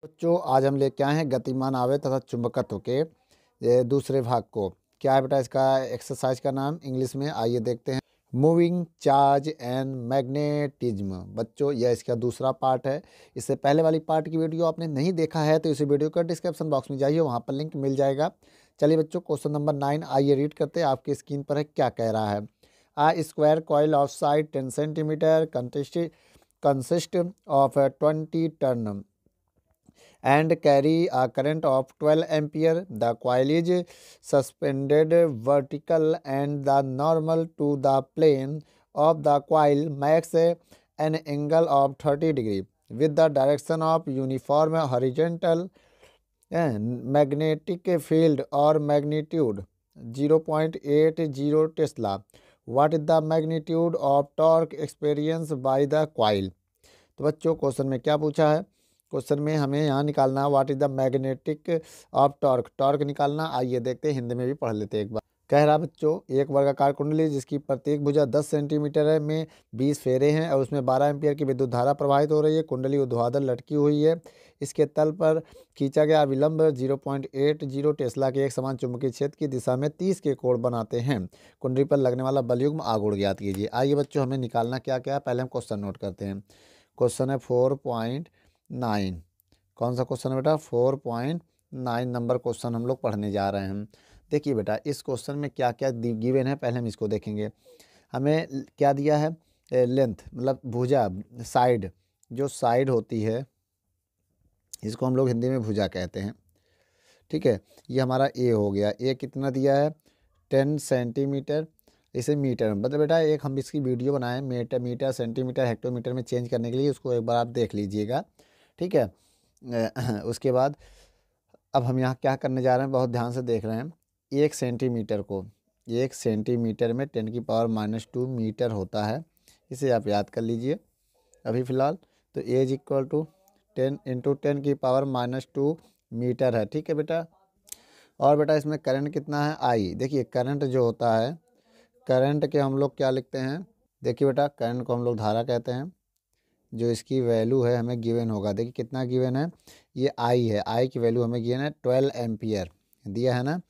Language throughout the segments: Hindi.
बच्चों आज हम लेके आए हैं गतिमान आवेश तथा चुंबकत्व के दूसरे भाग को। क्या है बेटा इसका एक्सरसाइज का नाम इंग्लिश में, आइए देखते हैं। Moving charge and magnetism. बच्चों यह इसका दूसरा पार्ट है। इससे पहले वाली पार्ट की वीडियो आपने नहीं देखा है तो इस वीडियो का डिस्क्रिप्शन बॉक्स में जाइए, वहाँ पर लिंक मिल जाएगा। चलिए बच्चों क्वेश्चन नंबर 9 आइए रीड करते हैं। आपकी स्क्रीन पर है, क्या कह रहा है। A square coil of side 10 centimetre consist of 20 turn and carry a current of 12 ampere. The coil is suspended vertical and the normal to the plane of the coil makes an angle of 30 degree with the direction of uniform horizontal magnetic field or magnitude 0.80 Tesla. What is the magnitude of torque experienced by the coil? तो बच्चों क्वेश्चन में क्या पूछा है। क्वेश्चन में हमें यहाँ निकालना है what is the magnetic of torque. Torque निकालना, आइए देखते हैं, हिंदी में भी पढ़ लेते हैं एक बार। कह रहा बच्चों एक वर्गाकार कुंडली जिसकी प्रत्येक भुजा 10 सेंटीमीटर है में 20 फेरे हैं और उसमें 12 एम्पियर की विद्युत धारा प्रवाहित हो रही है। कुंडली ऊर्ध्वाधर लटकी हुई है। इसके तल पर खींचा गया विलंब 0.80 टेस्ला के एक समान चुंबकीय क्षेत्र की दिशा में 30 के कोण बनाते हैं। कुंडली पर लगने वाला बलयुग्म आघूर्ण ज्ञात कीजिए। आइए बच्चों हमें निकालना क्या क्या है, पहले हम क्वेश्चन नोट करते हैं। क्वेश्चन है 4.9। कौन सा क्वेश्चन है बेटा? 4.9 नंबर क्वेश्चन हम लोग पढ़ने जा रहे हैं। देखिए बेटा इस क्वेश्चन में क्या क्या गिवन है, पहले हम इसको देखेंगे। हमें क्या दिया है, लेंथ मतलब भुजा, साइड, जो साइड होती है इसको हम लोग हिंदी में भुजा कहते हैं। ठीक है, ये हमारा ए हो गया। ए कितना दिया है? 10 सेंटीमीटर। इसे मीटर में मतलब बेटा एक हम इसकी वीडियो बनाए मीटर सेंटीमीटर हेक्टोमीटर में चेंज करने के लिए, उसको एक बार आप देख लीजिएगा। ठीक है, उसके बाद अब हम यहाँ क्या करने जा रहे हैं, बहुत ध्यान से देख रहे हैं। 1 सेंटीमीटर को 1 सेंटीमीटर में 10⁻² मीटर होता है। इसे आप याद कर लीजिए अभी फ़िलहाल। तो ए इज इक्वल टू 10 × 10⁻² मीटर है। ठीक है बेटा। और बेटा इसमें करंट कितना है? आई। देखिए करंट जो होता है, करंट के हम लोग क्या लिखते हैं? देखिए बेटा करंट को हम लोग धारा कहते हैं। जो इसकी वैल्यू है हमें गिवन होगा। देखिए कितना गिवन है, ये आई है। आई की वैल्यू हमें गिवन है 12 एम्पियर दिया है ना।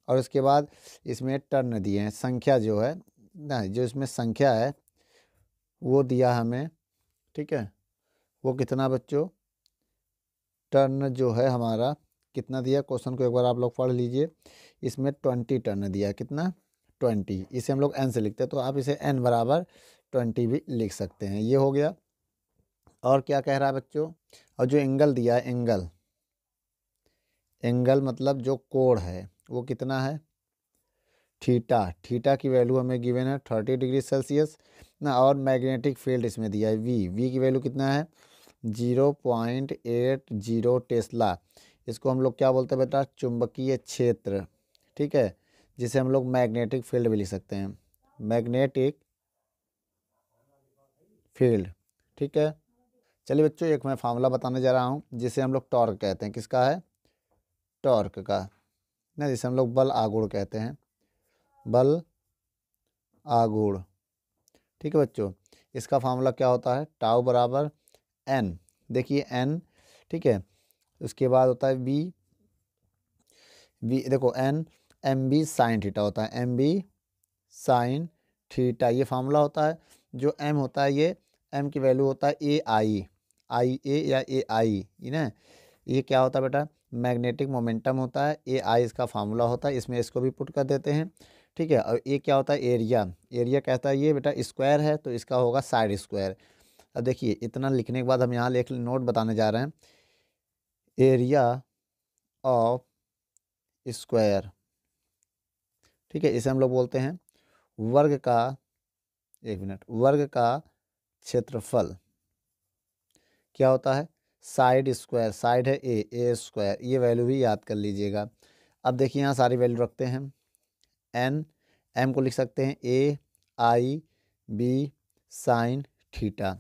और उसके बाद इसमें टर्न दिए हैं, संख्या जो है ना, जो इसमें संख्या है वो दिया हमें। ठीक है, वो कितना बच्चों? टर्न जो है हमारा कितना दिया, क्वेश्चन को एक बार आप लोग पढ़ लीजिए। इसमें 20 टर्न दिया है। कितना? 20। इसे हम लोग एन से लिखते हैं, तो आप इसे एन बराबर 20 भी लिख सकते हैं। ये हो गया। और क्या कह रहा है बच्चों? और जो एंगल दिया है, एंगल, एंगल मतलब जो कोण है वो कितना है? थीटा। थीटा की वैल्यू हमें गिवन है 30 डिग्री सेल्सियस ना। और मैग्नेटिक फील्ड इसमें दिया है वी। वी की वैल्यू कितना है? 0.80 टेस्ला। इसको हम लोग क्या बोलते हैं बेटा? चुंबकीय क्षेत्र। ठीक है, जिसे हम लोग मैग्नेटिक फील्ड भी लिख सकते हैं, मैग्नेटिक फील्ड। ठीक है, चलिए बच्चों एक मैं फार्मूला बताने जा रहा हूँ जिसे हम लोग टॉर्क कहते हैं। किसका है? टॉर्क का ना, जिसे हम लोग बल आघूर्ण कहते हैं, बल आघूर्ण। ठीक है बच्चों, इसका फार्मूला क्या होता है? टाउ बराबर एन। देखिए एन, ठीक है, उसके बाद होता है बी। बी देखो N, M B sine theta होता है, एम बी साइन थीटा, ये फार्मूला होता है। जो एम होता है, ये एम की वैल्यू होता है ए आई, आई ए या ए आई ना। ये क्या होता है बेटा? मैग्नेटिक मोमेंटम होता है। ए आई इसका फार्मूला होता है, इसमें इसको भी पुट कर देते हैं। ठीक है, और ये क्या होता है? एरिया। एरिया कहता है ये बेटा स्क्वायर है तो इसका होगा साइड स्क्वायर। अब देखिए इतना लिखने के बाद हम यहाँ एक नोट बताने जा रहे हैं। एरिया ऑफ स्क्वायर, ठीक है, इसे हम लोग बोलते हैं वर्ग का, एक मिनट, वर्ग का क्षेत्रफल। क्या होता है? Side square. साइड है ए स्क्वायर। ये वैल्यू भी याद कर लीजिएगा। अब देखिए यहाँ सारी वैल्यू रखते हैं। एन, एम को लिख सकते हैं ए आई बी साइन थीटा।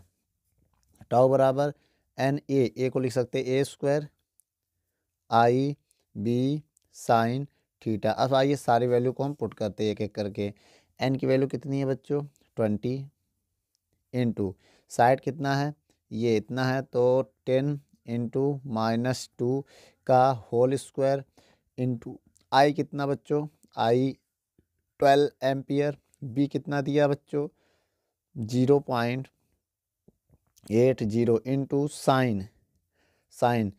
टाउ बराबर एन ए को लिख सकते हैं ए स्क्वायर आई बी साइन थीटा। अब आइए सारी वैल्यू को हम पुट करते हैं एक एक करके। एन की वैल्यू कितनी है बच्चों? 20 इंटू साइड कितना है? ये इतना है तो 10 इंटू -2 का होल स्क्वायर इंटू आई कितना बच्चों, आई 12 एम्पियर, बी कितना दिया बच्चों 0.80 into sine sine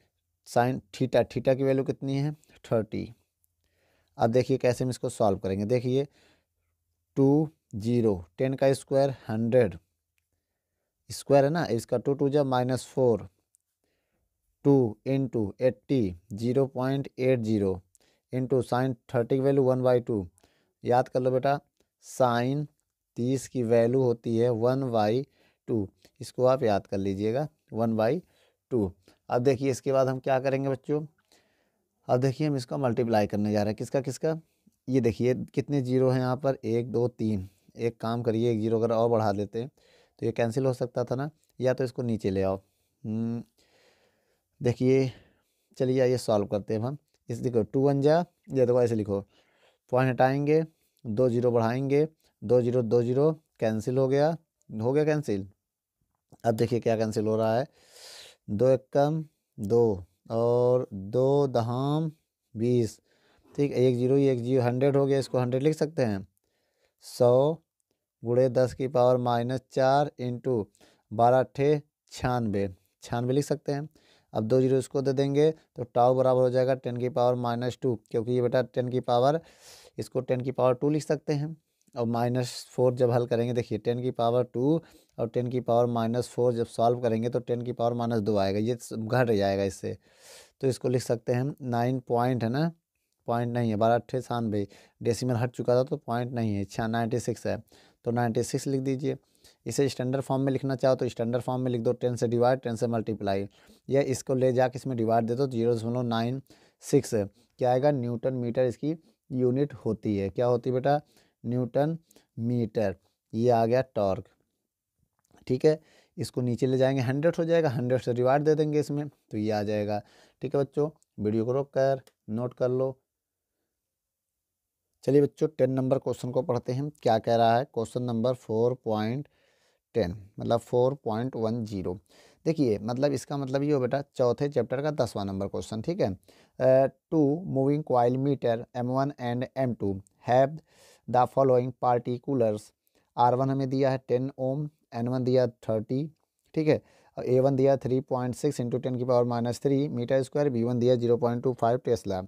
sine theta, theta की वैल्यू कितनी है 30। अब देखिए कैसे हम इसको सॉल्व करेंगे। देखिए 20, 10 का स्क्वायर 100 स्क्वायर है ना, इसका 2 जब -4 2 इंटू 80 0.80 इंटू साइन 30 की वैल्यू 1/2। याद कर लो बेटा, साइन 30 की वैल्यू होती है 1/2। इसको आप याद कर लीजिएगा 1/2। अब देखिए इसके बाद हम क्या करेंगे बच्चों, अब देखिए हम इसका मल्टीप्लाई करने जा रहे हैं, किसका किसका, ये देखिए कितने जीरो हैं यहाँ पर 1 2 3। एक काम करिए, एक जीरो अगर और बढ़ा देते तो ये कैंसिल हो सकता था ना, या तो इसको नीचे ले आओ। देखिए चलिए आइए सॉल्व करते हैं हम। इस देखो 2 1 जा, ये देखो ऐसे लिखो, पॉइंट हटाएंगे 2 जीरो बढ़ाएंगे, 2 जीरो कैंसिल हो गया कैंसिल। अब देखिए क्या कैंसिल हो रहा है, 2 एकम 2 और 2 दहाम 20, ठीक है, 1 जीरो 100 हो गया, इसको 100 लिख सकते हैं। 100 गुणे 10 की पावर -4 इंटू 12 अट्ठे 96 लिख सकते हैं। अब 2 जीरो इसको दे देंगे तो टाउ बराबर हो जाएगा 10 की पावर -2, क्योंकि ये बेटा 10 की पावर, इसको 10 की पावर 2 लिख सकते हैं। और -4 जब हल करेंगे, देखिए 10 की पावर 2 और 10 की पावर -4 जब सॉल्व करेंगे तो 10 की पावर -2 आएगा, ये घट जाएगा इससे। तो इसको लिख सकते हैं हम 9 पॉइंट है ना, पॉइंट नहीं है, 12 अट्ठे 96, डेसिमल हट चुका था तो पॉइंट नहीं है, 96 है, तो 96 लिख दीजिए। इसे स्टैंडर्ड फॉर्म में लिखना चाहो तो स्टैंडर्ड फॉर्म में लिख दो, 10 से डिवाइड 10 से मल्टीप्लाई, या इसको ले जाके इसमें डिवाइड दे दो तो 0.96 क्या आएगा, न्यूटन मीटर इसकी यूनिट होती है। क्या होती है बेटा, न्यूटन मीटर। ये आ गया टॉर्क, ठीक है। इसको नीचे ले जाएंगे 100 हो जाएगा, 100 से डिवाइड दे देंगे इसमें तो ये आ जाएगा। ठीक है बच्चों, वीडियो को रोक कर नोट कर लो। चलिए बच्चों 10 नंबर क्वेश्चन को पढ़ते हैं, क्या कह रहा है क्वेश्चन नंबर 4.10 मतलब 4.10। देखिए मतलब इसका मतलब ये हो बेटा चौथे चैप्टर का 10वां नंबर क्वेश्चन, ठीक है। 2 moving coil meter M1 and M2 have the following particulars. R1 हमें दिया है 10 ओम, N1 दिया 30, ठीक है, और A1 दिया 3.6 इंटू 10 की पावर -3 मीटर स्क्वायर, B1 दिया 0.25 टेस्ला।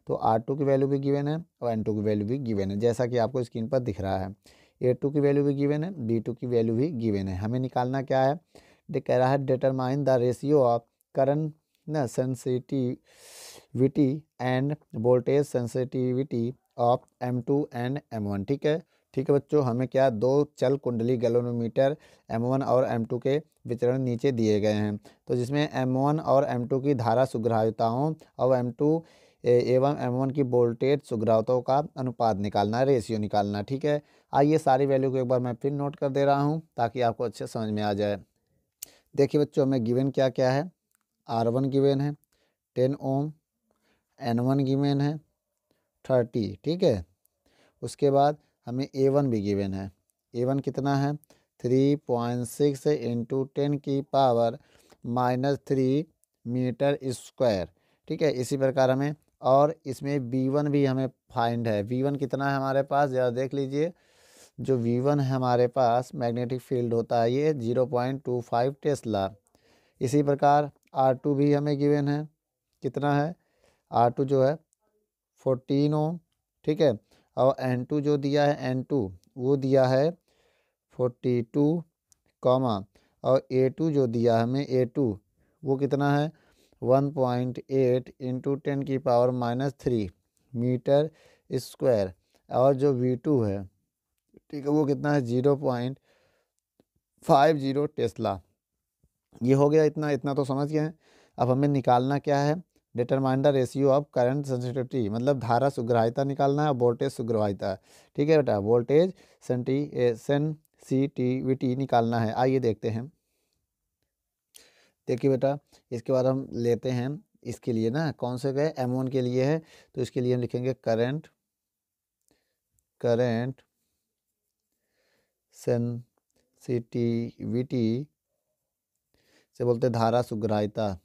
तो R2 की वैल्यू भी गिवन है और N2 की वैल्यू भी गिवन है, जैसा कि आपको स्क्रीन पर दिख रहा है। A2 की वैल्यू भी गिवन है, B2 की वैल्यू भी गिवन है। हमें निकालना क्या है, कह रहा है determine the ratio of current न sensitivity and voltage sensitivity of M2 and M1। ठीक है बच्चों, हमें क्या, दो चल कुंडली गैल्वेनोमीटर M1 और M2 के वितरण नीचे दिए गए हैं, तो जिसमें M1 और M2 की धारा सुग्राह्यताओं और M2 एवं M1 की वोल्टेज सुग्राह्यताओं का अनुपात निकालना है, रेशियो निकालना है। ठीक है, आइए सारी वैल्यू को एक बार मैं फिर नोट कर दे रहा हूँ ताकि आपको अच्छे समझ में आ जाए। देखिए बच्चों हमें गिवन क्या क्या है, R1 गिवन है 10 ओम, N1 गिवन है 30, ठीक है। उसके बाद हमें A1 भी गिवन है, A1 कितना है 3.6 इंटू 10 की पावर -3 मीटर स्क्वायर, ठीक है। इसी प्रकार हमें, और इसमें V1 भी हमें फाइंड है। V1 कितना है हमारे पास, ज़रा देख लीजिए, जो V1 है हमारे पास मैग्नेटिक फील्ड होता है ये 0.25 टेस्ला। इसी प्रकार R2 भी हमें गिवन है, कितना है R2 जो है 14 ओम, ठीक है। और N2 जो दिया है N2 वो दिया है 42 कॉमा, और A2 जो दिया हमें A2 वो कितना है 1.8 इंटू 10 की पावर -3 मीटर स्क्वायर, और जो V2 है, ठीक है, वो कितना है 0.50 टेस्ला। ये हो गया, इतना इतना तो समझ गए हैं। अब हमें निकालना क्या है, determine the ratio of current sensitivity, मतलब धारा सुग्राह्यता निकालना है और वोल्टेज सुग्राह्यता। ठीक है बेटा, वोल्टेज सेंसिटिविटी निकालना है। आइए देखते हैं। देखिए बेटा, इसके बाद हम लेते हैं इसके लिए ना, कौन से गए M1 के लिए है, तो इसके लिए हम लिखेंगे करंट सेंसिटिविटी से बोलते धारा सुग्राह्यता,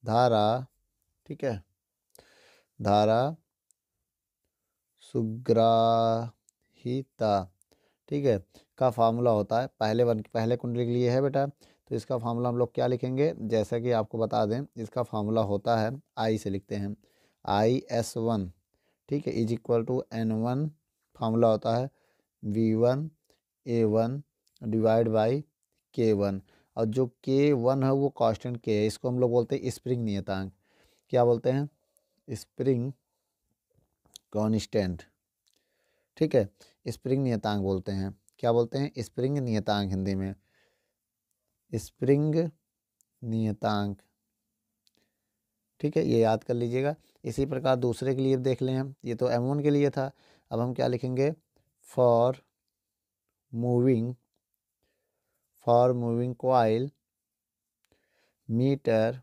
धारा, ठीक है, धारा सुग्राहिता, ठीक है, का फार्मूला होता है। पहले कुंडली के लिए है बेटा, तो इसका फार्मूला हम लोग क्या लिखेंगे, जैसा कि आपको बता दें, इसका फार्मूला होता है, आई से लिखते हैं, IS1, ठीक है, =N1, फार्मूला होता है V1A1 डिवाइड बाई K1, और जो K1 है वो कांस्टेंट K है, इसको हम लोग बोलते हैं स्प्रिंग नियतांक। क्या बोलते हैं, स्प्रिंग कांस्टेंट, ठीक है, स्प्रिंग नियतांक बोलते हैं। क्या बोलते हैं, स्प्रिंग नियतांक, हिंदी में स्प्रिंग नियतांक, ठीक है, ये याद कर लीजिएगा। इसी प्रकार दूसरे के लिए देख लें हम, ये तो M1 के लिए था, अब हम क्या लिखेंगे, for moving coil metre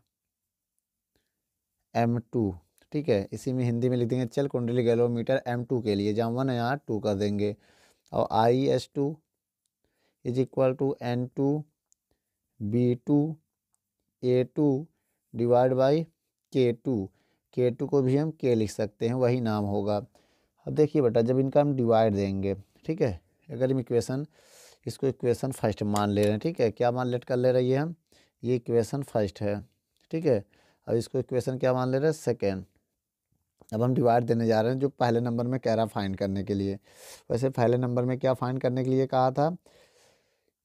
M2, ठीक है, इसी में हिंदी में लिख देंगे चल कुंडली गैलोमीटर M2 के लिए, जहाँ 1 है यहाँ 2 कर देंगे, और IS2 =N2 B2 A2 divide by K2 को भी हम K लिख सकते हैं, वही नाम होगा। अब देखिए बेटा, जब इनका हम डिवाइड देंगे, ठीक है, अगर हम इसको इक्वेशन फर्स्ट मान ले रहे हैं, ठीक है, क्या मान लेट कर ले रही है हम, ये इक्वेशन फर्स्ट है, ठीक है, अब इसको इक्वेशन क्या मान ले रहे हैं, सेकेंड। अब हम डिवाइड देने जा रहे हैं, जो पहले नंबर में कह रहा फाइंड करने के लिए। वैसे पहले नंबर में क्या फाइंड करने के लिए कहा था,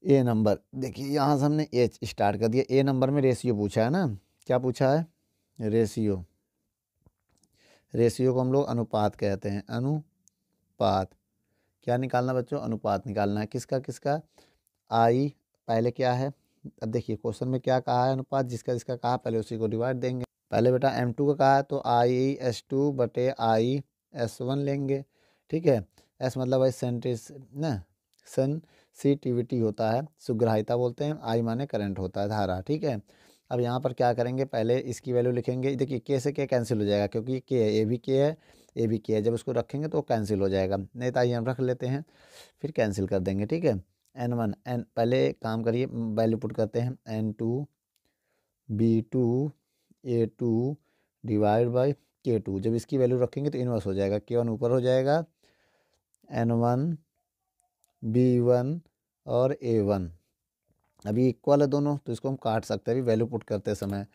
ए नंबर, देखिए यहाँ से हमने ए स्टार्ट कर दिया, ए नंबर में रेशियो पूछा है ना, क्या पूछा है, रेशियो को हम लोग अनुपात कहते हैं, अनुपात। क्या निकालना बच्चों, अनुपात निकालना है, किसका, आई, पहले क्या है, अब देखिए क्वेश्चन में क्या कहा है, अनुपात, जिसका कहा पहले उसी को डिवाइड देंगे। पहले बेटा M2 का कहा है तो IS2 बटे IS1 लेंगे, ठीक है, एस मतलब है सेंसिटिविटी होता है, सुग्राहिता बोलते हैं, आई माने करंट होता है, धारा, ठीक है। अब यहाँ पर क्या करेंगे, पहले इसकी वैल्यू लिखेंगे, देखिए K से K कैंसिल हो जाएगा, क्योंकि K है, ए भी K है, जब उसको रखेंगे तो कैंसिल हो जाएगा, नहीं तो आइए हम रख लेते हैं, फिर कैंसिल कर देंगे, ठीक है। N1 पहले काम करिए, वैल्यू पुट करते हैं, N2 B2 A2 divide by K2, जब इसकी वैल्यू रखेंगे तो इनवर्स हो जाएगा, K1 ऊपर हो जाएगा, N1 B1 और A1, अभी इक्वल है दोनों, तो इसको हम काट सकते हैं अभी वैल्यू पुट करते समय,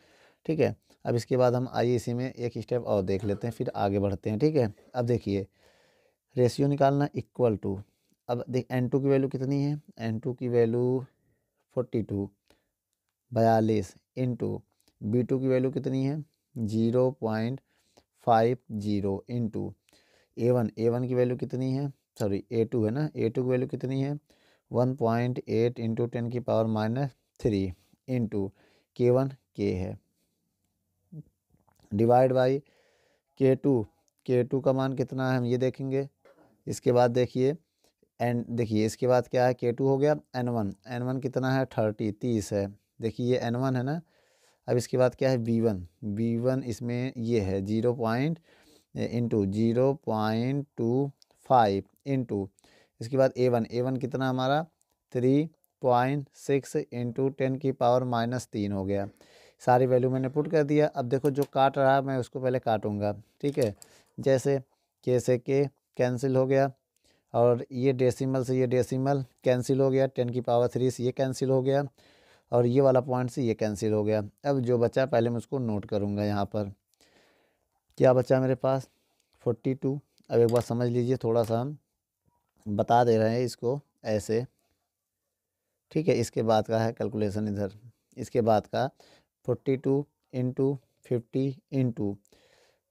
ठीक है। अब इसके बाद हम आइए इसी में एक स्टेप और देख लेते हैं, फिर आगे बढ़ते हैं, ठीक है। अब देखिए रेशियो निकालना, इक्वल टू, अब देख N2 की वैल्यू कितनी है, N2 की वैल्यू 42 इंटू B2 की वैल्यू कितनी है 0.50 इंटू A1 की वैल्यू कितनी है, सॉरी A2 है ना, A2 की वैल्यू कितनी है 1.8 इंटू 10⁻³ इंटू K1 K है, डिवाइड बाई K2 का मान कितना है हम ये देखेंगे। इसके बाद देखिए देखिए इसके बाद क्या है, K2 हो गया, N1 कितना है 30 है, देखिए ये N1 है ना। अब इसके बाद क्या है V1 इसमें ये है 0.25 इंटू इसके बाद A1 कितना हमारा 3.6 इंटू 10⁻³ हो गया। सारी वैल्यू मैंने पुट कर दिया। अब देखो जो काट रहा है मैं उसको पहले काटूंगा, ठीक है। जैसे K से K कैंसिल हो गया, और ये डेसिमल से ये डेसिमल कैंसिल हो गया, 10⁻³ से ये कैंसिल हो गया, और ये वाला पॉइंट से ये कैंसिल हो गया। अब जो बचा पहले मैं उसको नोट करूँगा, यहाँ पर क्या बचा मेरे पास 42। अब एक बार समझ लीजिए, थोड़ा सा हम बता दे रहे हैं इसको ऐसे, ठीक है। इसके बाद का है कैलकुलेशन इधर, इसके बाद का 42 इंटू 50 इंटू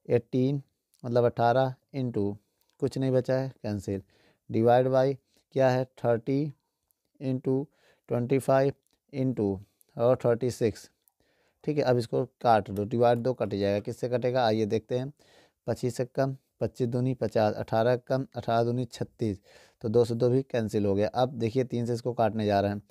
18 मतलब 18 इंटू कुछ नहीं बचा है कैंसिल, डिवाइड बाई क्या है 30 इंटू 25 इंटू और 36, ठीक है। अब इसको काट दो, डिवाइड दो कट जाएगा, किससे कटेगा आइए देखते हैं। 25 से कम 25 दूनी 50, 18 कम 18 दूनी 36, तो 2 से 2 भी कैंसिल हो गया। अब देखिए 3 से इसको काटने जा रहे हैं,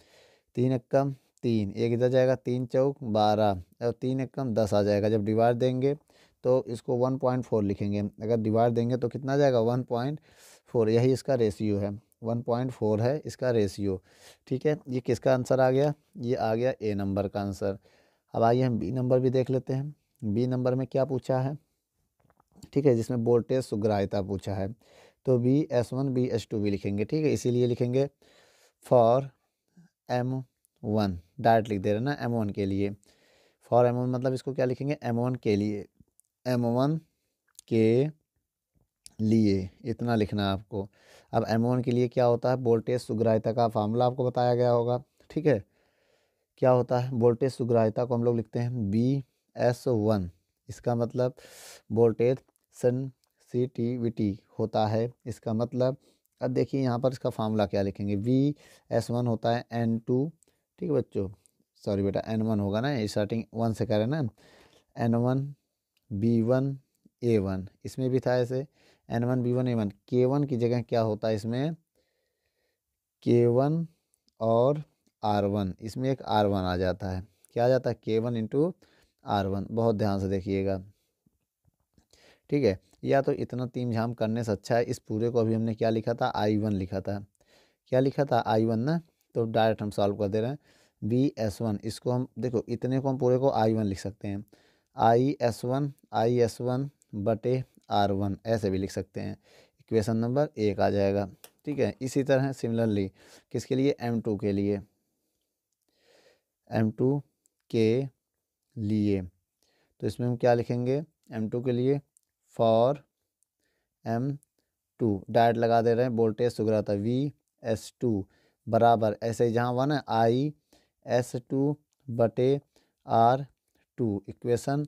3 एक कम 3, एक इधर जाएगा, 3 चौक 12 और 3 एक कम 10 आ जाएगा। जब डिवाइड देंगे तो इसको 1.4 लिखेंगे, अगर डिवाइड देंगे तो कितना जाएगा 1.4, यही इसका रेशियो है 1.4 है इसका रेशियो, ठीक है। ये किसका आंसर आ गया, ये आ गया ए नंबर का आंसर। अब आइए हम बी नंबर भी देख लेते हैं। बी नंबर में क्या पूछा है, ठीक है, जिसमें वोल्टेज सुग्राह्यता पूछा है, तो VS1 VS2 भी लिखेंगे, ठीक है। इसीलिए लिखेंगे फॉर M1, डायरेक्ट लिख दे रहे हैं ना M1 के लिए। फॉर M1 मतलब इसको क्या लिखेंगे, M1 के लिए, M1 के लिए, इतना लिखना है आपको। अब M1 के लिए क्या होता है, वोल्टेज सुग्राह्यता का फार्मूला आपको बताया गया होगा, ठीक है। क्या होता है, वोल्टेज सुग्राह्यता को हम लोग लिखते हैं VS1, इसका मतलब वोल्टेज सेंसिटिविटी होता है, इसका मतलब। अब देखिए यहाँ पर इसका फार्मूला क्या लिखेंगे, VS1 होता है N2, ठीक है बच्चों, सॉरी बेटा N1 होगा ना, स्टार्टिंग 1 से करें ना, N1 B1 A1, इसमें भी था ऐसे N1 B1 A1, K1 की जगह क्या होता है इसमें, K1 और R1, इसमें एक R1 आ जाता है, क्या आ जाता है, K1 इंटू R1, बहुत ध्यान से देखिएगा, ठीक है। या तो इतना तीन झाम करने से अच्छा है इस पूरे को अभी हमने क्या लिखा था, I1 लिखा था, क्या लिखा था I1 ना, तो डायरेक्ट हम सॉल्व कर दे रहे हैं। VS1, इसको हम देखो इतने को हम पूरे को I1 लिख सकते हैं, IS1 बटे R1 ऐसे भी लिख सकते हैं, इक्वेशन नंबर 1 आ जाएगा, ठीक है। इसी तरह सिमिलरली किसके लिए, M2 के लिए, M2 के लिए, तो इसमें हम क्या लिखेंगे, M2 के लिए फॉर M2 डायरेक्ट लगा दे रहे हैं, वोल्टेज सुग्राह्यता VS2 बराबर, ऐसे ही जहाँ 1 है IS2 बटे R2, इक्वेशन,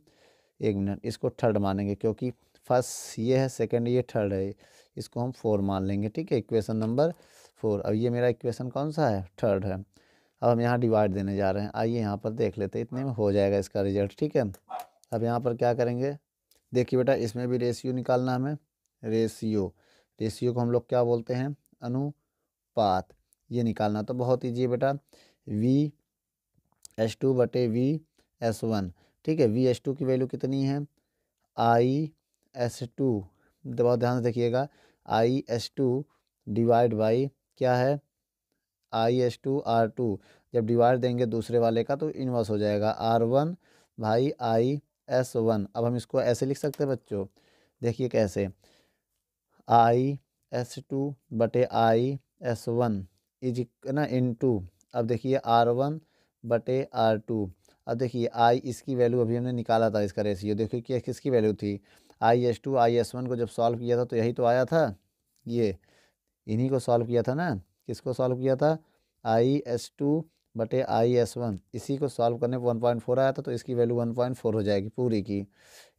एक मिनट इसको थर्ड मानेंगे क्योंकि फर्स्ट ये है, सेकंड ये, थर्ड है, इसको हम 4 मान लेंगे, ठीक है, इक्वेशन नंबर 4। अब ये मेरा इक्वेशन कौन सा है, थर्ड है। अब हम यहाँ डिवाइड देने जा रहे हैं, आइए यहाँ पर देख लेते हैं, इतने में हो जाएगा इसका रिजल्ट, ठीक है। अब यहाँ पर क्या करेंगे, देखिए बेटा इसमें भी रेशियो निकालना हमें, रेशियो को हम लोग क्या बोलते हैं, अनुपात, ये निकालना तो बहुत ईजी है बेटा, VS2 बटे VS1, ठीक है। VS2 की वैल्यू कितनी है, IS2, बहुत ध्यान से देखिएगा, IS2 डिवाइड बाई क्या है, IS2 R2, जब डिवाइड देंगे दूसरे वाले का तो इन्वर्स हो जाएगा, R1 भाई IS1। अब हम इसको ऐसे लिख सकते हैं बच्चों, देखिए कैसे, IS2 बटे IS1 इज ना इनटू, अब देखिए R1 बटे R2, अब देखिए I इसकी वैल्यू अभी हमने निकाला था, इसका रेशियो देखिए कि किसकी वैल्यू थी, IS2 IS1 को जब सॉल्व किया था तो यही तो आया था, ये इन्हीं को सॉल्व किया था ना, किसको सॉल्व किया था, IS2 बटे IS1, इसी को सॉल्व करने पर 1.4 आया था, तो इसकी वैल्यू 1.4 हो जाएगी पूरी की,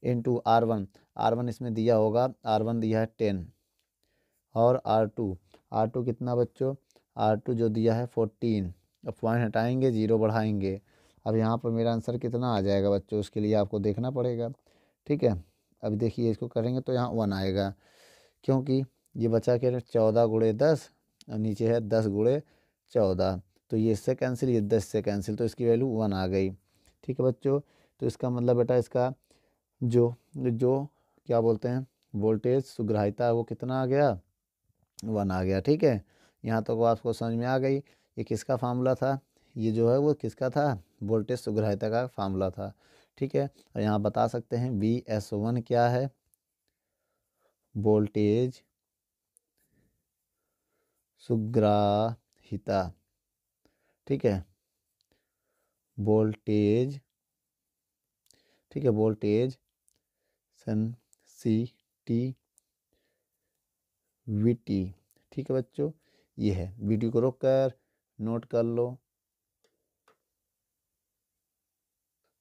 इनटू R1 इसमें दिया होगा, R1 दिया है 10, और R2 कितना बच्चों, R2 जो दिया है 14, अब पॉइंट हटाएंगे, जीरो बढ़ाएंगे, अब यहाँ पर मेरा आंसर कितना आ जाएगा बच्चों, उसके लिए आपको देखना पड़ेगा, ठीक है। अब देखिए इसको करेंगे तो यहाँ 1 आएगा, क्योंकि ये बचा के 14 गुणे 10 और नीचे है 10 गुणे 14, तो ये इससे कैंसिल, ये 10 से कैंसिल, तो इसकी वैल्यू 1 आ गई, ठीक है बच्चों। तो इसका मतलब बेटा इसका जो जो क्या बोलते हैं, वोल्टेज सुग्राह्यता वो कितना आ गया, 1 आ गया, ठीक है। यहाँ तक वो आपको समझ में आ गई, ये किसका फार्मूला था, ये जो है वो किसका था, वोल्टेज सुग्राह्यता का फार्मूला था, ठीक है। और यहाँ बता सकते हैं VS1 क्या है, वोल्टेज सुग्राह्यता, ठीक है, वोल्टेज, ठीक है, वोल्टेज सेंसिटिविटी, ठीक है बच्चों, ये है। वीडियो को रोक कर नोट कर लो।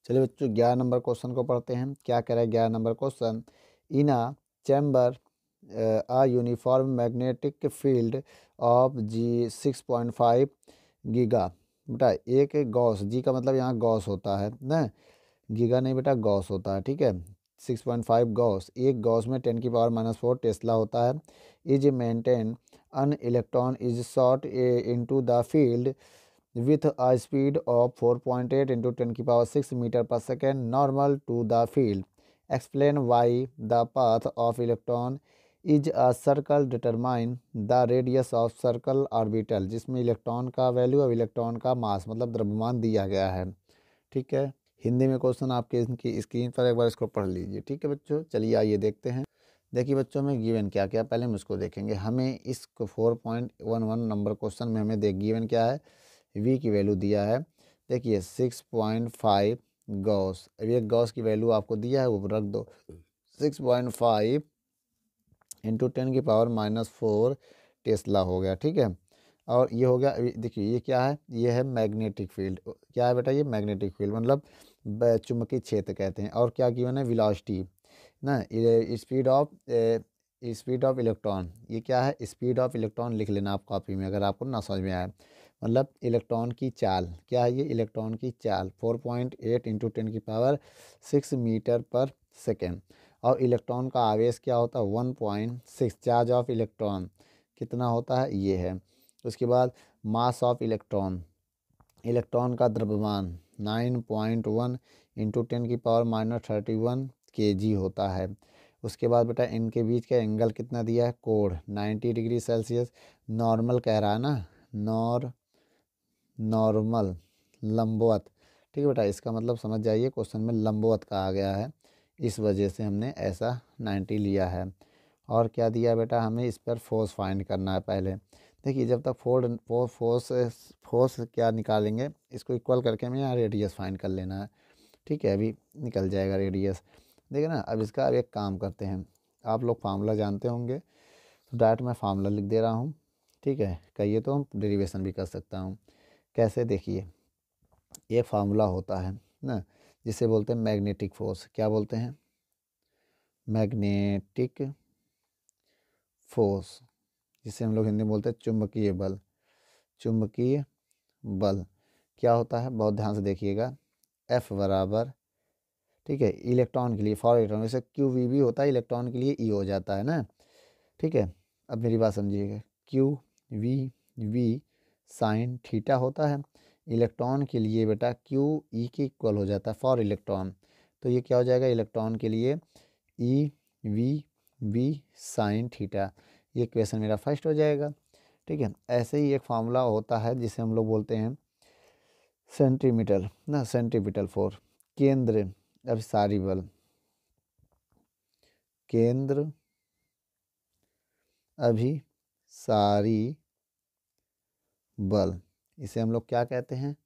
चलिए बच्चों 11 नंबर क्वेश्चन को पढ़ते हैं, क्या कह रहा है 11 number question, in a chamber a uniform magnetic field of G 6.5 giga, बेटा एक गॉस, जी का मतलब यहाँ गॉस होता है ना, गीगा नहीं बेटा गॉस होता है, ठीक है। 6.5 गॉस, एक गॉस में 10⁻⁻4 टेस्ला होता है, is maintain an electron is shot into the field with a speed of 4.8 into 10⁻6 meter per second normal to the field. Explain why the path of electron is a circle. Determine the radius of circle orbital, जिसमें इलेक्ट्रॉन का वैल्यू और इलेक्ट्रॉन का मास मतलब द्रव्यमान दिया गया है, ठीक है। हिंदी में क्वेश्चन आपके इनकी स्क्रीन पर एक बार इसको पढ़ लीजिए। ठीक है बच्चों, चलिए आइए देखते हैं। देखिए बच्चों में गिवन क्या क्या, पहले हम इसको देखेंगे। हमें इस 4.11 नंबर क्वेश्चन में हमें देख गिवन क्या है, वी की वैल्यू दिया है। देखिए 6.5 गॉस, अब ये गॉस की वैल्यू आपको दिया है वो रख दो। 6.5 इंटू 10⁻⁻4 टेस्ला हो गया। ठीक है, और ये हो गया। देखिए ये क्या है, ये है मैग्नेटिक फील्ड। क्या है बेटा, ये मैग्नेटिक फील्ड मतलब चुंबकीय क्षेत्र कहते हैं। और क्या गिवन है, वेलोसिटी ना, स्पीड ऑफ इलेक्ट्रॉन। ये क्या है, स्पीड ऑफ इलेक्ट्रॉन लिख लेना आप कॉपी में अगर आपको ना समझ में आए। मतलब इलेक्ट्रॉन की चाल, क्या है ये, इलेक्ट्रॉन की चाल 4.8 इंटू 10⁻6 मीटर पर सेकेंड। और इलेक्ट्रॉन का आवेश क्या होता है, 1.6। चार्ज ऑफ इलेक्ट्रॉन कितना होता है, ये है। उसके बाद मास ऑफ इलेक्ट्रॉन, इलेक्ट्रॉन का द्रव्यमान 9.1 इंटू 10⁻31 kg होता है। उसके बाद बेटा इनके बीच का एंगल कितना दिया है, कोण 90 डिग्री सेल्सियस। नॉर्मल कह रहा है ना, नॉर्मल लंबवत। ठीक है बेटा, इसका मतलब समझ जाइए क्वेश्चन में लंबवत कहा गया है, इस वजह से हमने ऐसा 90 लिया है। और क्या दिया बेटा, हमें इस पर फोर्स फाइंड करना है पहले। देखिए जब तक फोर्स क्या निकालेंगे, इसको इक्वल करके हमें यहाँ रेडियस फाइंड कर लेना है। ठीक है, अभी निकल जाएगा रेडियस। देखिए ना, अब इसका अब एक काम करते हैं। आप लोग फार्मूला जानते होंगे, तो डायरेक्ट मैं फार्मूला लिख दे रहा हूँ। ठीक है, कहिए तो हम डेरिवेशन भी कर सकता हूँ। कैसे, देखिए एक फार्मूला होता है ना, जिसे बोलते हैं मैग्नेटिक फोर्स। क्या बोलते हैं, मैग्नेटिक फोर्स, जिसे हम लोग हिंदी में बोलते हैं चुंबकीय बल। चुंबकीय बल क्या होता है, बहुत ध्यान से देखिएगा। एफ बराबर, ठीक है, इलेक्ट्रॉन के लिए, फॉर इलेक्ट्रॉन, जैसे क्यू वी भी होता है, इलेक्ट्रॉन के लिए ई हो जाता है ना। ठीक है, अब मेरी बात समझिएगा। क्यू वी साइन थीटा होता है। इलेक्ट्रॉन के लिए बेटा क्यू ई के इक्वल हो जाता है फॉर इलेक्ट्रॉन। तो ये क्या हो जाएगा, इलेक्ट्रॉन के लिए ई वी साइन थीटा। ये क्वेश्चन मेरा फर्स्ट हो जाएगा। ठीक है, ऐसे ही एक फार्मूला होता है जिसे हम लोग बोलते हैं सेंटीमीटर ना, सेंटीमीटर फोर, केंद्र अभिसारी बल। केंद्र अभिसारी बल, इसे हम लोग क्या कहते हैं,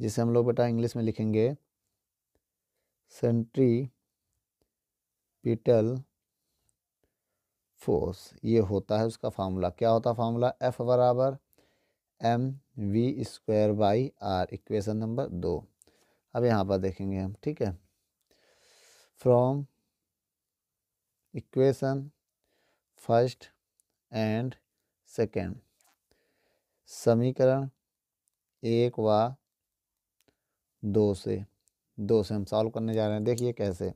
जिसे हम लोग बेटा इंग्लिश में लिखेंगे सेंट्रीपिटल फोर्स। ये होता है उसका फार्मूला। क्या होता है फार्मूला, एफ बराबर mv²/r, इक्वेशन नंबर 2। अब यहाँ पर देखेंगे हम। ठीक है, from equation first and second, समीकरण 1 व 2 से हम सॉल्व करने जा रहे हैं। देखिए कैसे,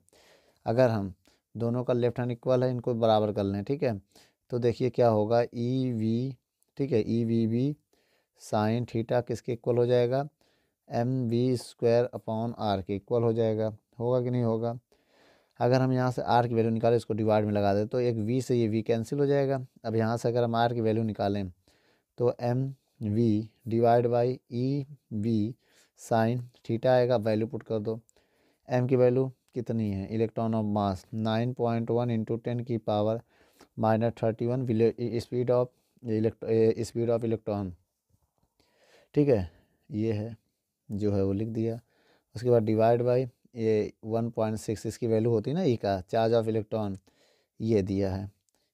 अगर हम दोनों का लेफ्ट हैंड इक्वल है, इनको बराबर कर लें। ठीक है, तो देखिए क्या होगा, ई वी, ठीक है, E V B sine theta किसके इक्वल हो जाएगा, mv²/r के इक्वल हो जाएगा। होगा कि नहीं होगा। अगर हम यहाँ से r की वैल्यू निकालें, इसको डिवाइड में लगा दें, तो एक v से ये v कैंसिल हो जाएगा। अब यहाँ से अगर हम r की वैल्यू निकालें, तो mv divide by E V sine theta आएगा। वैल्यू पुट कर दो। m की वैल्यू कितनी है, electron of mass 9.1 into 10⁻31 speed of electron. ठीक है, ये है जो है वो लिख दिया। उसके बाद डिवाइड बाई ये 1.6, इसकी वैल्यू होती है ना ई का, चार्ज ऑफ इलेक्ट्रॉन, ये दिया है।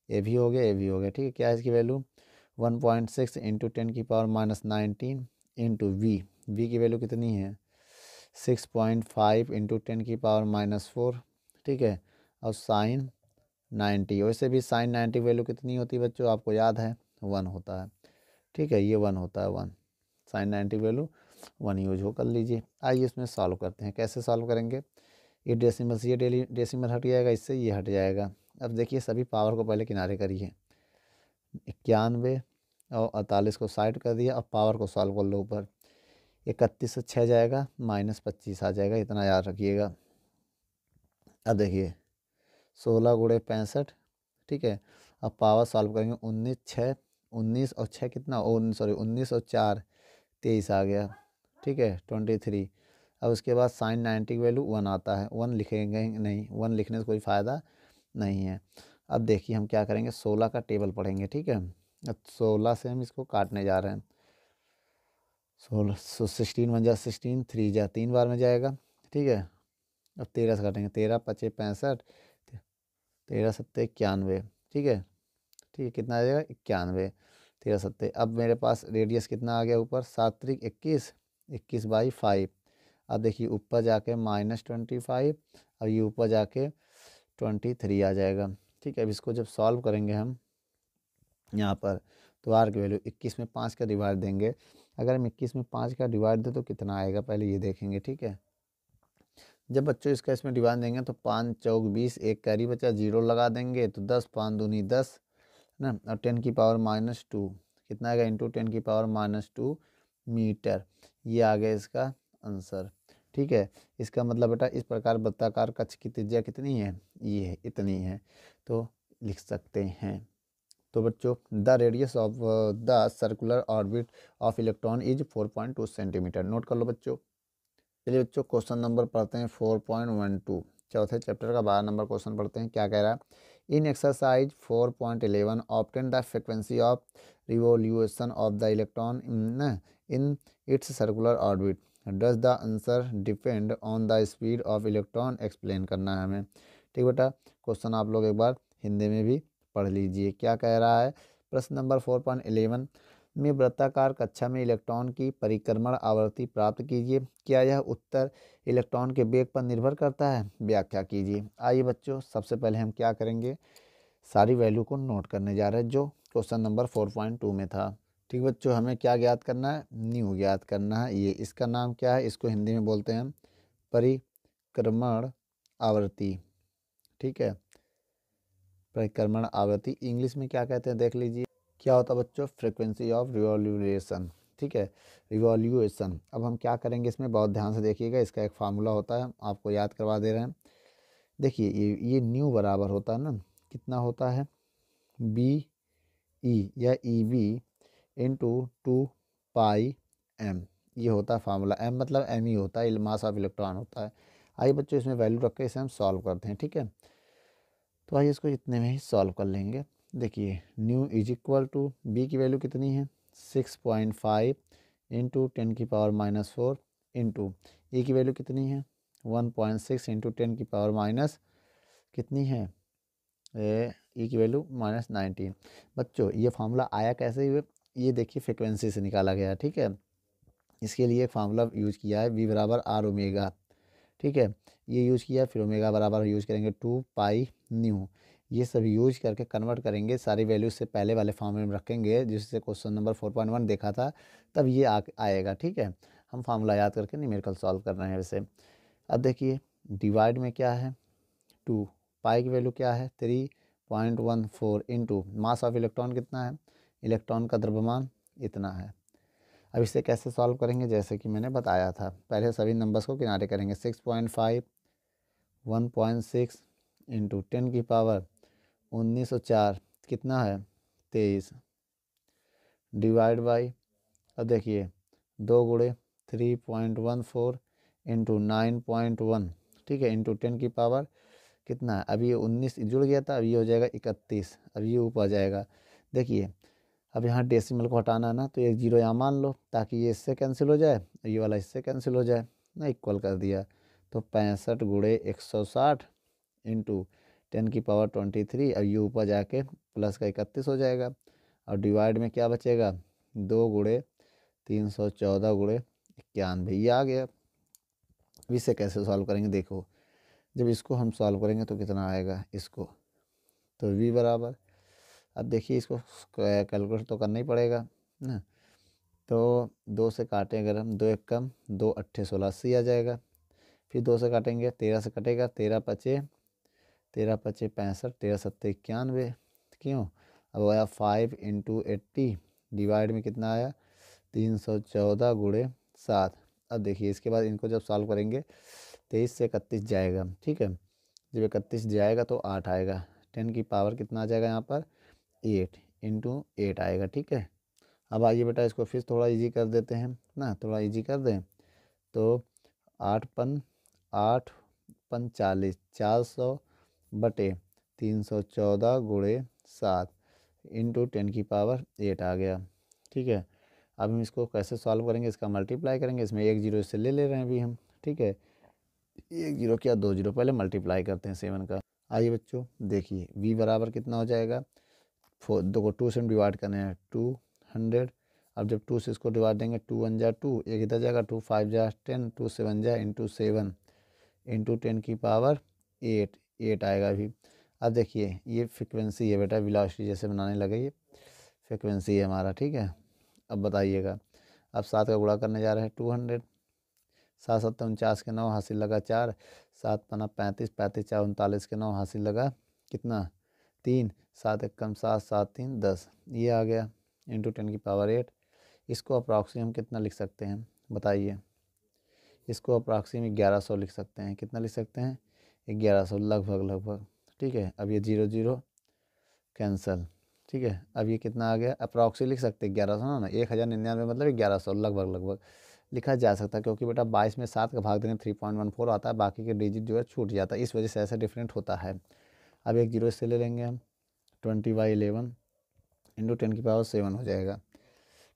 ये भी हो गया, ये भी हो गया। ठीक है, क्या है इसकी वैल्यू, 1.6 इंटू 10⁻⁻19 इंटू वी की वैल्यू कितनी है, 6.5 इंटू 10⁻⁻4। ठीक है, और साइन 90, वैसे भी साइन 90 वैल्यू कितनी होती है बच्चों, आपको याद है, 1 होता है। ठीक है, ये 1 होता है, 1 साइन 90 वैल्यू 1 यूज हो कर लीजिए। आइए इसमें सॉल्व करते हैं। कैसे सॉल्व करेंगे, ये डेसिमल से ये डेसिमल हट जाएगा, इससे ये हट जाएगा। अब देखिए सभी पावर को पहले किनारे करिए, 91 और 48 को साइड कर दिया। अब पावर को सॉल्व कर लो ऊपर, 31 से 6 जाएगा, -25 आ जाएगा, इतना याद रखिएगा। अब देखिए 16 गुणे 65। ठीक है, अब पावर सॉल्व करेंगे, 19 और 6 कितना, 19 और 4 23 आ गया। ठीक है, 23। अब उसके बाद साइन 90 की वैल्यू 1 आता है, 1 लिखेंगे नहीं, 1 लिखने से कोई फ़ायदा नहीं है। अब देखिए हम क्या करेंगे, 16 का टेबल पढ़ेंगे, ठीक है। अब 16 से हम इसको काटने जा रहे हैं। 16 16 1 जा 16, 3 जा 3 बार में जाएगा, ठीक है। अब 13 से काटेंगे, 13 पचे 65, 13 सत्ते 91, ठीक है। ठीक है, कितना आ जाएगा 91, 13 सत्ते। अब मेरे पास रेडियस कितना आ गया ऊपर, 7 त्रिक 21, 21/5। अब देखिए ऊपर जाके -25, और ये ऊपर जाके 23 आ जाएगा, ठीक है। अब इसको जब सॉल्व करेंगे हम यहाँ पर, तो आर की वैल्यू 21 में 5 का डिवाइड देंगे। अगर हम 21 में 5 का डिवाइड दें तो कितना आएगा, पहले ये देखेंगे, ठीक है। जब बच्चों इसका इसमें डिवाइड देंगे तो 5 चौक 20, एक कैरी बचा, 0 लगा देंगे तो 10, 5 दूनी 10 ना, और 10 की पावर -2 कितना आएगा, इंटू 10 की पावर -2 मीटर। ये आ गया इसका आंसर, ठीक है। इसका मतलब बेटा इस प्रकार वृत्ताकार कक्ष की त्रिज्या कितनी है, ये है, इतनी है, तो लिख सकते हैं। तो बच्चों the radius of the circular orbit of electron is 4.2 centimetre. Note कर लो बच्चों। चलिए बच्चों क्वेश्चन नंबर पढ़ते हैं 4.12, चौथे चैप्टर का 12 नंबर क्वेश्चन पढ़ते हैं। क्या कह रहा है, in exercise 4.11 obtain the frequency of revolution of the electron in its circular orbit, does the answer depend on the speed of electron, explain करना है हमें। ठीक बेटा, क्वेश्चन आप लोग एक बार हिंदी में भी पढ़ लीजिए। क्या कह रहा है, प्रश्न नंबर 4.11 में वृत्ताकार कक्षा में इलेक्ट्रॉन की परिक्रमण आवृत्ति प्राप्त कीजिए। क्या यह उत्तर इलेक्ट्रॉन के वेग पर निर्भर करता है, व्याख्या कीजिए। आइए बच्चों सबसे पहले हम क्या करेंगे, सारी वैल्यू को नोट करने जा रहे हैं जो क्वेश्चन नंबर 4.2 में था। ठीक बच्चों, हमें क्या ज्ञात करना है, न्यू ज्ञात करना है। ये इसका नाम क्या है, इसको हिंदी में बोलते हैं परिक्रमण आवृत्ति, ठीक है। परिक्रमण आवृत्ति इंग्लिश में क्या कहते हैं देख लीजिए। क्या होता है बच्चों, फ्रीक्वेंसी ऑफ रिवॉल्यूशन, ठीक है, रिवॉल्यूशन। अब हम क्या करेंगे इसमें, बहुत ध्यान से देखिएगा, इसका एक फार्मूला होता है, आपको याद करवा दे रहे हैं। देखिए ये न्यू बराबर होता है ना, कितना होता है, बी ई या ई बी इंटू 2πm, ये होता है फार्मूला। एम मतलब एम ही होता है, मास ऑफ इलेक्ट्रॉन होता है। आइए बच्चों इसमें वैल्यू रख के इसे हम सॉल्व करते हैं, ठीक है। तो आइए इसको इतने में ही सॉल्व कर लेंगे। देखिए nu is equal to B की वैल्यू कितनी है, 6.5 इंटू 10 की पावर -4 इंटू ए की वैल्यू कितनी है, 1.6 इंटू 10 की पावर माइनस कितनी है, ई की वैल्यू -19। बच्चों ये फार्मूला आया कैसे हुए, ये देखिए फ्रिक्वेंसी से निकाला गया, ठीक है। इसके लिए एक फार्मूला यूज किया है, वी बराबर आर ओमेगा, ठीक है। ये यूज़ किया, फिर ओमेगा बराबर यूज़ करेंगे 2π ये सब यूज करके कन्वर्ट करेंगे, सारी वैल्यूज से पहले वाले फॉर्म में रखेंगे जिससे क्वेश्चन नंबर 4.1 देखा था, तब ये आएगा, ठीक है। हम फार्मूला याद करके न्यूमेरिकल सॉल्व कर रहे हैं वैसे। अब देखिए डिवाइड में क्या है 2, पाई की वैल्यू क्या है 3.14 इंटू मास ऑफ इलेक्ट्रॉन कितना है, इलेक्ट्रॉन का द्रव्यमान इतना है। अब इसे कैसे सॉल्व करेंगे, जैसे कि मैंने बताया था, पहले सभी नंबर्स को किनारे करेंगे, 6.5 1.6 इंटू 10 की पावर 1904 कितना है 23 डिवाइड बाई, अब देखिए 2 गुणे 3.14 इंटू 9.1, ठीक है, इंटू 10 की पावर कितना है, अभी ये 19 जुड़ गया था, अब ये हो जाएगा 31, अब ये ऊपर जाएगा। देखिए अब यहाँ डेसिमल को हटाना है ना, तो एक जीरो यहाँ मान लो ताकि ये इससे कैंसिल हो जाए, ये वाला इससे कैंसिल हो जाए ना, इक्वल कर दिया। तो 65 गुणे 160 इंटू 10 की पावर 23, अब ये ऊपर जाके प्लस का 31 हो जाएगा। और डिवाइड में क्या बचेगा, 2 गुणे 314 गुणे 91, ये आ गया। अब इसे कैसे सॉल्व करेंगे, देखो जब इसको हम सॉल्व करेंगे तो कितना आएगा इसको, तो v बराबर, अब देखिए इसको कैलकुलेट तो करना ही पड़ेगा ना। तो 2 से काटें अगर हम, 2 एक कम 2 अट्ठे 16 80 आ जाएगा। फिर 2 से काटेंगे, 13 से कटेगा, 13 पचे 65, 13 सत्ते 91, क्यों, अब आया 5 इंटू 80 डिवाइड में कितना आया 314 गुणे 7। अब देखिए इसके बाद इनको जब सॉल्व करेंगे 23 से 31 जाएगा, ठीक है। जब 31 जाएगा तो 8 आएगा, 10 की पावर कितना आ जाएगा यहाँ पर 8 इंटू 8 आएगा, ठीक है। अब आइए बेटा इसको फिर थोड़ा इजी कर देते हैं ना, थोड़ा इजी कर दें तो 8 पन 40, 400/314 गुणे 7 इंटू 10⁸ आ गया। ठीक है, अब हम इसको कैसे सॉल्व करेंगे, इसका मल्टीप्लाई करेंगे, इसमें एक जीरो इससे ले रहे हैं अभी हम। ठीक है, एक जीरो क्या 2 जीरो, पहले मल्टीप्लाई करते हैं 7 का। आइए बच्चों देखिए v बराबर कितना हो जाएगा, 4 देखो 2 से हम डिवाइड करने हैं 200। अब जब 2 से इसको डिवाइड देंगे 2 1 जा 2, एक इधर जाएगा 2 5 जा 10, 2 7 जा इंटू 7 इंटू 10⁸ 8 आएगा अभी। अब देखिए ये फ्रिक्वेंसी है बेटा, वेलोसिटी जैसे बनाने लगे, ये फ्रिक्वेंसी है हमारा। ठीक है, अब बताइएगा, अब 7 का गुणा करने जा रहे हैं 200, 7 7 49 के 9 हासिल लगा 4, 7 पना 35, 35 4 39 के 9 हासिल लगा कितना 3, 7 1 कम 7, 7 3 10, ये आ गया इंटू 10⁸ 8। इसको अप्रॉक्सीमेट हम कितना लिख सकते हैं बताइए, इसको अप्रॉक्सीमेट 1100 लिख सकते हैं। कितना लिख सकते हैं 1100 लगभग। ठीक है, अब ये 0 0 कैंसल। ठीक है, अब ये कितना आ गया, अप्रॉक्सी लिख सकते हैं 1100 ना, 1099 मतलब 1100 लगभग लिखा जा सकता है, क्योंकि बेटा 22 में 7 का भाग देने 3.14 आता है, बाकी के डिजिट जो है छूट जाता है, इस वजह से ऐसा डिफरेंट होता है। अब एक जीरो इससे ले लेंगे हम, 20/11 इंटू 10⁸7 हो जाएगा।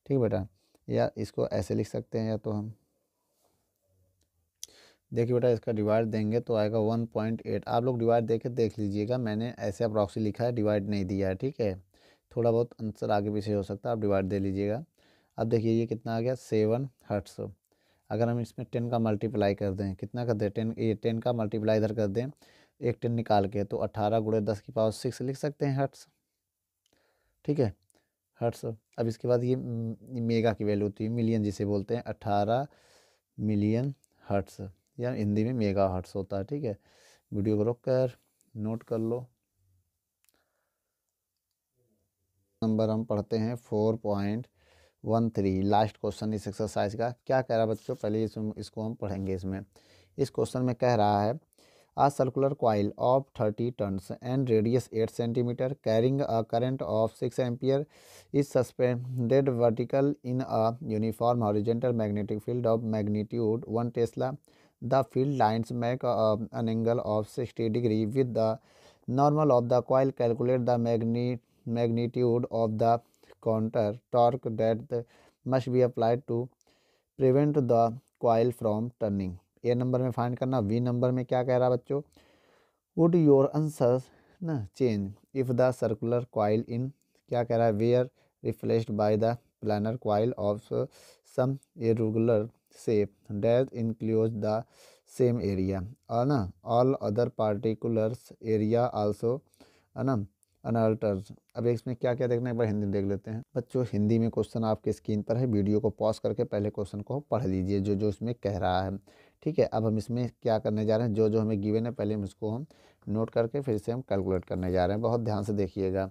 ठीक बेटा, या इसको ऐसे लिख सकते हैं, या तो हम देखिए बेटा इसका डिवाइड देंगे तो आएगा 1.8। आप लोग डिवाइड देके देख लीजिएगा, मैंने ऐसे अप्रॉक्सी लिखा है, डिवाइड नहीं दिया है। ठीक है, थोड़ा बहुत आंसर आगे पीछे हो सकता है, आप डिवाइड दे लीजिएगा। अब देखिए ये कितना आ गया 7 हर्ट्स। अगर हम इसमें 10 का मल्टीप्लाई कर दें, कितना कर दें 10, ये 10 का मल्टीप्लाई इधर कर दें, एक 10 निकाल के, तो 18 गुणे 10⁶ लिख सकते हैं हर्ट्स। ठीक है, हर्ट्स। अब इसके बाद ये मेगा की वैल्यू होती है, मिलियन जिसे बोलते हैं, 18 मिलियन हर्ट्स, या हिंदी में मेगा हर्ट्स होता है। ठीक है, वीडियो को रोक कर नोट कर लो। नंबर हम पढ़ते हैं 4.13, लास्ट क्वेश्चन इस एक्सरसाइज का। क्या कह रहा है बच्चों, पहले इसको हम पढ़ेंगे। इसमें इस क्वेश्चन में कह रहा है, a circular coil of 30 tons and radius 8 centimeter carrying a current of 6 ampere is suspended vertical in a uniform horizontal magnetic field of magnitude 1 Tesla. The field lines make an angle of 60 degree with the normal of the coil. Calculate the magnitude of the counter torque that must be applied to prevent the coil from turning. A number में फाइंड करना। वी नंबर में क्या कह रहा है बच्चों, वुड योर आंसर ना change if the circular coil in, क्या कह रहा है, were replaced by the planar coil of some irregular shape that encloses the same area, और ना all other particulars area also ना अनअल्टर्ड। अब इसमें क्या क्या देखना है, एक बार हिंदी देख लेते हैं बच्चों। हिंदी में क्वेश्चन आपके स्क्रीन पर है, वीडियो को पॉज करके पहले क्वेश्चन को पढ़ लीजिए जो जो इसमें कह रहा है। ठीक है, अब हम इसमें क्या करने जा रहे हैं, जो जो हमें गिवन है पहले हम इसको हम नोट करके फिर से हम कैलकुलेट करने जा रहे हैं। बहुत ध्यान से देखिएगा।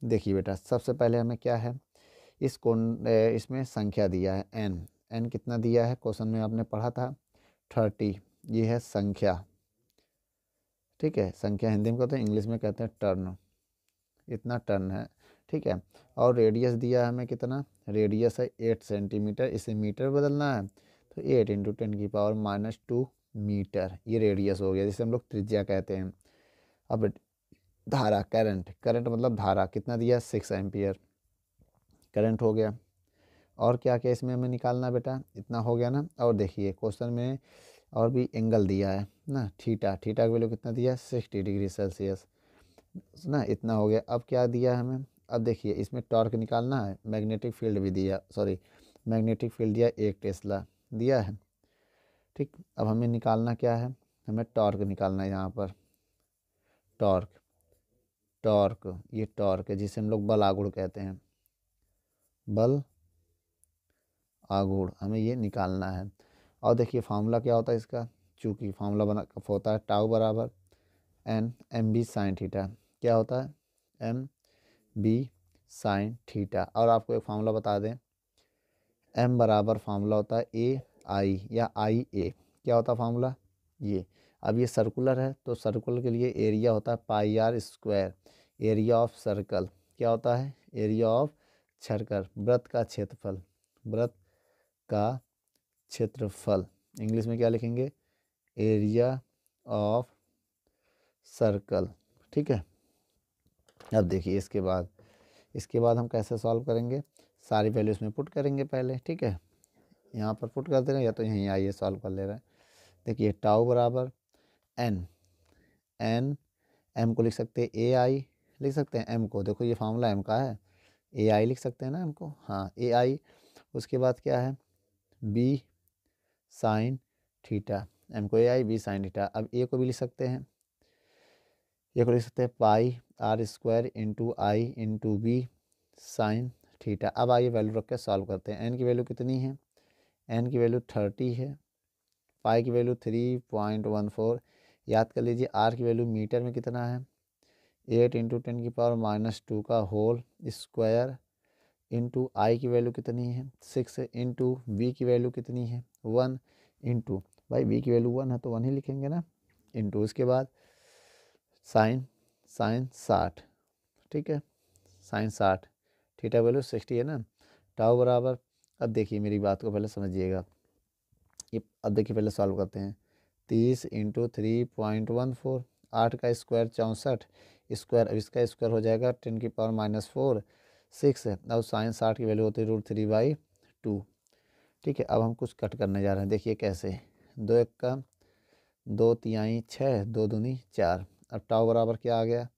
देखिए बेटा, सबसे पहले हमें क्या है, इसमें संख्या दिया है एन। एन कितना दिया है, क्वेश्चन में आपने पढ़ा था 30, ये है संख्या। ठीक है, संख्या हिंदी में कहते हैं, इंग्लिश में कहते हैं टर्न, इतना टर्न है। ठीक है, और रेडियस दिया है हमें कितना, रेडियस है 8 सेंटीमीटर, इसे मीटर बदलना है, तो 8 इंटू 10⁻² मीटर, ये रेडियस हो गया, जिसे हम लोग त्रिज्या कहते हैं। अब धारा, करंट मतलब धारा, कितना दिया 6 एम्पियर करंट हो गया। और क्या क्या इसमें हमें निकालना बेटा, इतना हो गया ना। और देखिए क्वेश्चन में और भी एंगल दिया है ना, थीटा की वैल्यू कितना दिया 60 डिग्री सेल्सियस ना, इतना हो गया। अब क्या दिया हमें, अब देखिए इसमें टॉर्क निकालना है, मैग्नेटिक फील्ड भी दिया, मैग्नेटिक फील्ड दिया 1 टेस्ला दिया है। ठीक, अब हमें निकालना क्या है, हमें टॉर्क निकालना है। यहाँ पर टॉर्क ये टॉर्क है, जिसे हम लोग बल आघूर्ण कहते हैं, बल आघूर्ण, हमें ये निकालना है। और देखिए फार्मूला क्या होता है इसका, चूँकि फार्मूला बना होता है टाउ बराबर एम बी साइन थीटा, क्या होता है एम बी साइन थीटा। और आपको एक फार्मूला बता दें, एम बराबर फार्मूला होता है ए आई या आई ए, क्या होता है फार्मूला ये। अब ये सर्कुलर है तो सर्कुलर के लिए एरिया होता है πr², एरिया ऑफ सर्कल क्या होता है, एरिया ऑफ सर्कल, वृत्त का क्षेत्रफल, वृत्त का क्षेत्रफल। इंग्लिश में क्या लिखेंगे, एरिया ऑफ सर्कल। ठीक है, अब देखिए इसके बाद हम कैसे सॉल्व करेंगे, सारी वैल्यू इसमें पुट करेंगे पहले। ठीक है, यहाँ पर पुट कर दे रहे हैं या तो यहीं आइए सॉल्व कर ले रहे हैं। देखिए टाउ बराबर एन, एम को लिख सकते हैं ए आई, लिख सकते हैं एम को, देखो ये फार्मूला एम का है, ए आई लिख सकते हैं ना एम को, हाँ ए आई। उसके बाद क्या है, बी साइन थीटा, एम को ए आई, बी साइन थीटा। अब ए को भी लिख सकते हैं, ए को लिख सकते हैं pi r square into I into B sine theta. अब आइए वैल्यू रख के सॉल्व करते हैं। एन की वैल्यू कितनी है, एन की वैल्यू 30 है, पाई की वैल्यू 3.14। याद कर लीजिए आर की वैल्यू मीटर में कितना है, 8 इंटू 10⁻² का होल स्क्वायर इंटू आई की वैल्यू कितनी है 6 इंटू बी की वैल्यू कितनी है 1 इंटू, भाई बी की वैल्यू 1 है तो 1 ही लिखेंगे ना, इंटू उसके बाद साइन 60। ठीक है, साइन 60, थीटा वैल्यू 60 है ना, टाउ बराबर। अब देखिए मेरी बात को पहले समझिएगा, ये अब देखिए पहले सॉल्व करते हैं। 30 इंटू 3.14, 8 का स्क्वायर 64 स्क्वायर, अब इसका स्क्वायर हो जाएगा 10⁻⁴ 6 है। अब साइन 60 की वैल्यू होती है √3/2। ठीक है, अब हम कुछ कट करने जा रहे हैं, देखिए कैसे, 2 1 का 2 तिहाई 6, 2 दूनी 4। अब टाउ बराबर क्या आ गया,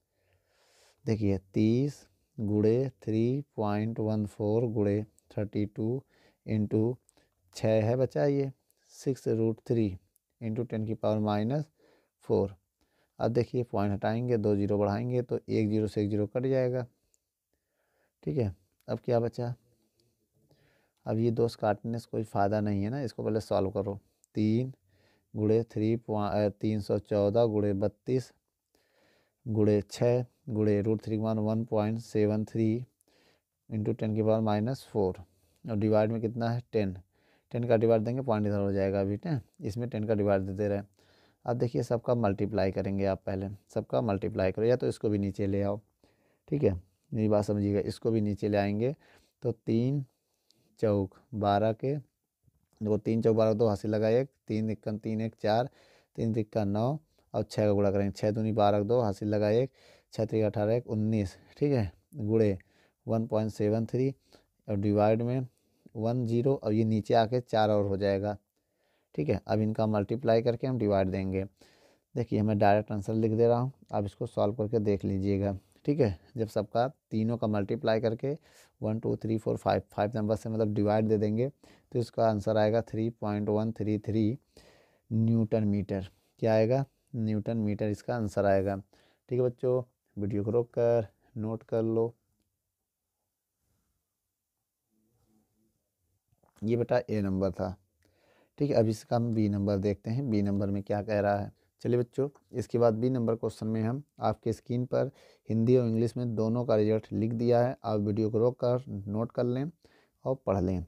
देखिए 30 गुणे 3.14 गुणे 32 इंटू 6 है बचा ये 6√3 इंटू 10⁻⁴। अब देखिए पॉइंट हटाएंगे, 2 जीरो बढ़ाएंगे तो 1 जीरो से 1 जीरो कट जाएगा। ठीक है, अब क्या बचा, अब ये दोस्त काटने से कोई फ़ायदा नहीं है ना, इसको पहले सॉल्व करो। 3 गुणे 314 गुणे 32 गुणे 6 गुणे √3 1.73 इंटू 10⁻⁴। और डिवाइड में कितना है 10 का डिवाइड देंगे पॉइंट इधर हो जाएगा अभी ना, इसमें 10 का डिवाइड दे रहे हैं। अब देखिए सबका मल्टीप्लाई करेंगे, आप पहले सबका मल्टीप्लाई करो, या तो इसको भी नीचे ले आओ। ठीक है, मेरी बात समझिएगा, इसको भी नीचे ले आएंगे तो 3 चौक 12 के, देखो 3 चौक 12, 2 हासिल लगाए 1, 3 1 3 1 4, 3 3 9 और 6 का गुणा करेंगे, 6 दूनी 12 2 हासिल लगाए 1, 6 3 18 1 19। ठीक है, गुणे 1.73 और डिवाइड में 1 0 और ये नीचे आके 4 और हो जाएगा। ठीक है, अब इनका मल्टीप्लाई करके हम डिवाइड देंगे। देखिए मैं डायरेक्ट आंसर लिख दे रहा हूँ, आप इसको सॉल्व करके देख लीजिएगा। ठीक है, जब सबका तीनों का मल्टीप्लाई करके 1 2 3 4 5 नंबर से मतलब डिवाइड दे देंगे तो इसका आंसर आएगा 3.133 न्यूटन मीटर। क्या आएगा, न्यूटन मीटर इसका आंसर आएगा। ठीक है बच्चों, वीडियो को रोक कर नोट कर लो। ये बेटा ए नंबर था। ठीक है, अब इसका हम बी नंबर देखते हैं, बी नंबर में क्या कह रहा है। चलिए बच्चों, इसके बाद बी नंबर क्वेश्चन में हम आपके स्क्रीन पर हिंदी और इंग्लिश में दोनों का रिजल्ट लिख दिया है, आप वीडियो को रोक कर नोट कर लें और पढ़ लें।